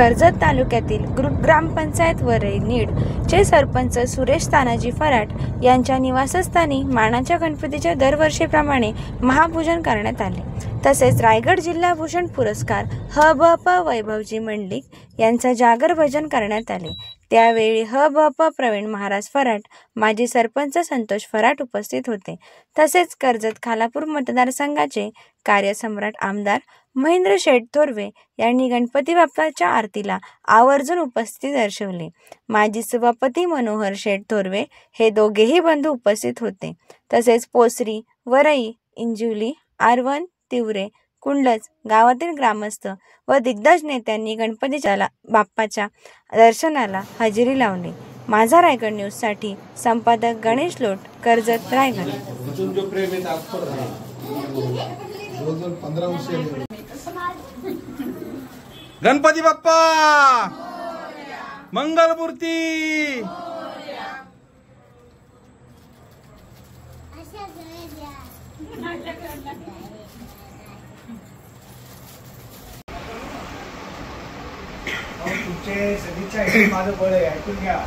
कर्जत तालुक्यातील ग्रामपंचायत वरई नीडचे सरपंच सुरेश तानाजी फराट यांच्या निवासस्थानी मानाच्या गणपतीच्या दरवर्षीप्रमाणे महापूजन करण्यात आले। तसेच रायगड जिल्हा भूषण पुरस्कार ह.भ.प. वैभवजी मंडलिक यांचा जागर भजन करण्यात आले। त्यावेळी ह.भ.प. प्रवीण महाराज फराट, माजी सरपंच संतोष फराट उपस्थित होते। तसेच कर्जत खालापूर मतदारसंघाचे कार्यसम्राट आमदार महेंद्र शेठ थोरवे यांनी गणपती बाप्पाच्या आरतीला आवर्जून उपस्थिती दर्शवली। माजी सभापती मनोहर शेठ थोरवे हे दोघेही बंधू उपस्थित होते। तसेच पोसरी, वरई, इंजुली, आरवण, तिवरे, कुंडलज गावातील ग्रामस्थ व दिग्गज नेत्यांनी गणपतीच्या बाप्पाच्या दर्शनाला हजेरी लावली। माझा रायगड न्यूज साठी संपादक गणेश लोट, कर्जत, रायगड। गणपती बाप्पा मंगलमूर्ती। तुमचे सदिच्छा माझं बळ आहे, ऐकून घ्या।